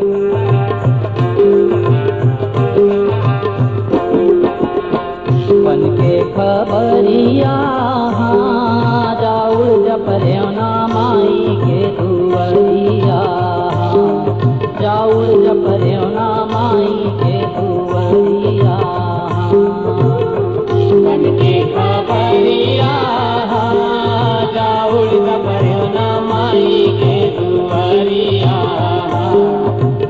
बन के खबरिया जाऊर जपरे ना माई के दुवरिया, जाऊर जपरे ना माई के दुवरिया। बन के खबरिया जाऊर जपरे ना माई के दुवरिया,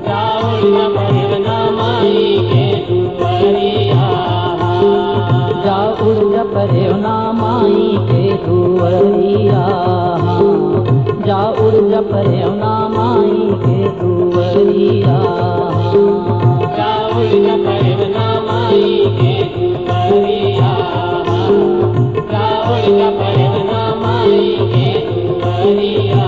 जाऊर जपरे ना माई के दुवरिया। जाऊर जपरे ना माई के दुवरिया, जाऊर जपरे ना माई के दुवरिया। जाऊर जपरे ना माई के दुवरिया, जाऊर जपरे ना माई के दुवरिया।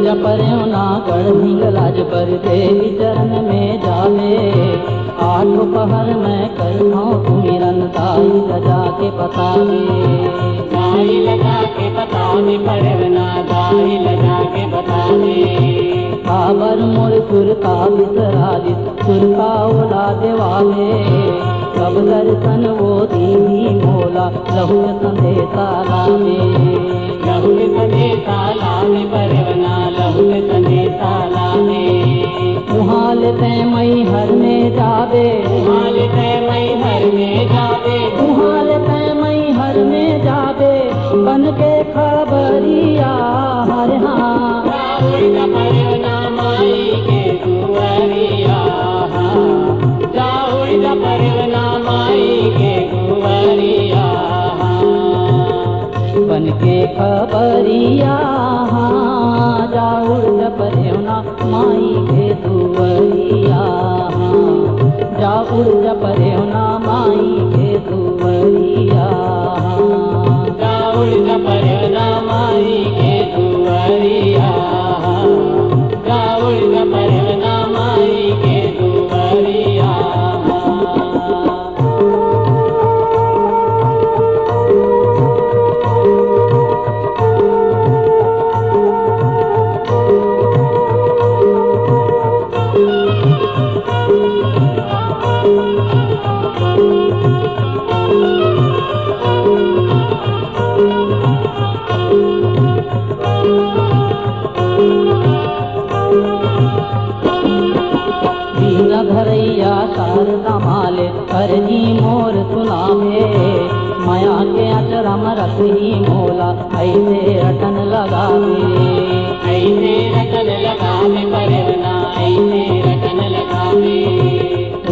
जपरे ना गढ़ भिंगलाज पर देवी चरण में जावे, आठ पहर में करना सुमिरन दाई लगा के बतावे। दाई लगा के बतावे परवना, दाई लगा के बतावे। काबर मोर सुरता विसराजित सुरता ओला देवाले, कब दर्शन वो दीनी मोला लहु संदेशा लावे। लहुल संदेशा लावे परवना, लहुल संदेशा लावे। उहाल ते मई हर में जावे, उहाल ते मई हर में जावे, उहाल ते मई हर में जावे। बन के खबरिया हर हाँ, जाऊर जपरे ना माई के दुवरिया, जाऊर जपरे ना माई के दुवरिया। बन के खबरिया जाऊर जपरे ना माई के दुवरिया, जाऊर जपरे ना माई के दुवरिया। जाऊर जपरे ना माई के दुवरिया, जाऊर जपरे ना माई के दुवरिया। दीन घरैया शारदा माले करनी मोर सुनावे, माया के अचरम रखी मोला ऐसे रटन लगावे। ऐसे रटन लगावे परवना, ऐसे रटन लगावे।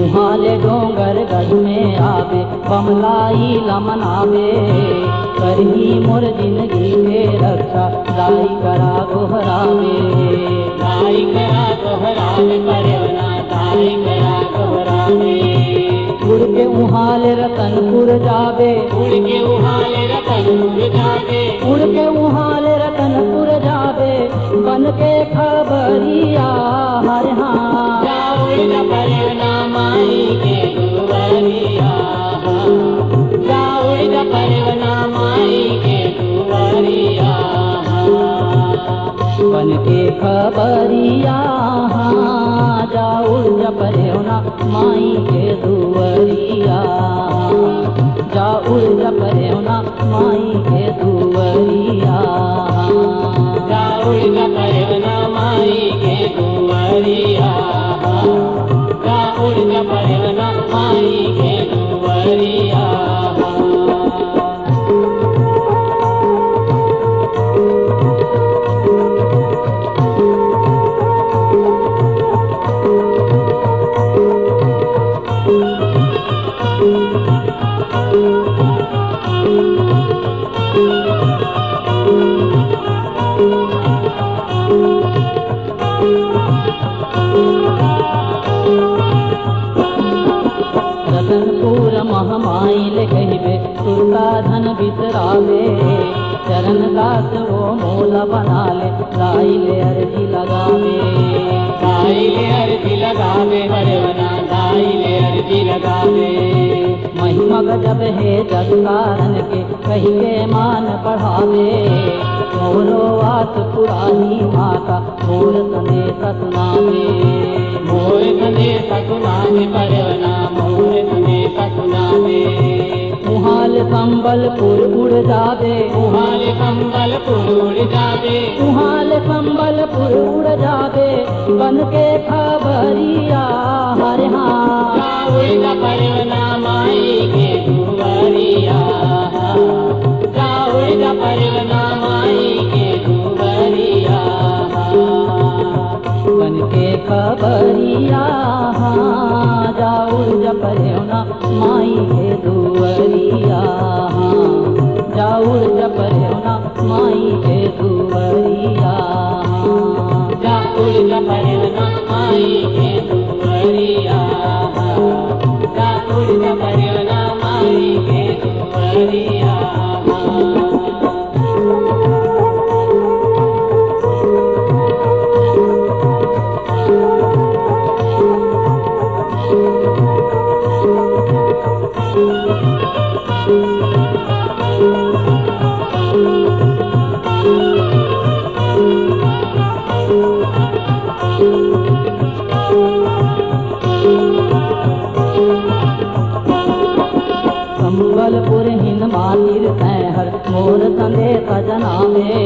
उहाले डोंगर गढ़ में आवे बमलाई लमनावे, करही मोर जिंदगी के रक्षा दाई करा गोहरावे। दाई करा गोहरावे परवना, दाई करा गोहरावे। उड़ के उहाले रतनपुर जावे, उड़ के उहाले रतनपुर जावे, उड़ के उहाले रतनपुर जावे। बन के खबरिया हर हाँ, जाऊर जपरे ना माई के दुवरिया, जाऊर जपरे ना माई के दुवरिया। बन के खबरिया जाऊर जपरे ना माई के दुवरिया, जाऊर जपरे ना माई के दुवरिया। जाऊर जपरे ना माई के दुवरिया, जाऊर जपरे ना माई के दुवरिया। माई ले कहिबे तुरका धन बिसरावे चरण दास वो मोला बना ले लाई ले अर्जी लगावे दाई ले अर्जी लगावे परवना दाई ले अर्जी लगावे महिमा गजब है जग कारण के कही के मान बढ़ावे मोरो आस पुरानी माता मोर संदेश सुनावे मोर संदेश सुनावे परवना मोर संदेश सुनावे उहाल संबलपुर उड़ जावे उहाल संबलपुर उड़ जावे उहाल संबलपुर उड़ जावे बन के खबरिया हरे हाँ जाऊँगा परवना माई के दुआरिया जाऊँगा परवना माई के दुआरिया बन के खबरिया जाऊँ जपरेवना माई के दुआरिया जाऊँ जपरेवना माई के दुआरिया जाऊँगा परवना माई के दुआरिया जाऊँगा परवना माई के दुआरिया संबलपुर हिन मातिर तैहर मोर संदेश जनावे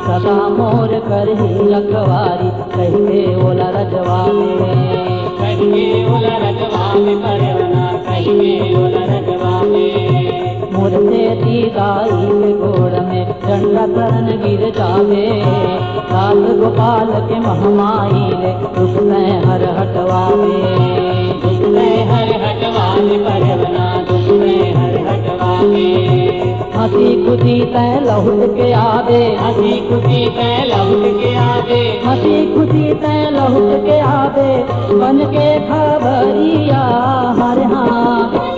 सदा मोर करही रखवारी कहिके ओला रजवावे कहिए ओला रजवावे परवना कहिए ओला रजवावे मोर से दाई के गोड़ में डंडा शरण गिर जावे लाल गोपाल के महमाई ले दुख हर हटवावे दुख में हर हटवावे परवना दुख में हर हटवावे हंसी खुशी तय लौट के आवे हंसी खुशी तय लौट के आवे हंसी खुशी तय लौट के आवे बन के खबरिया हर हाँ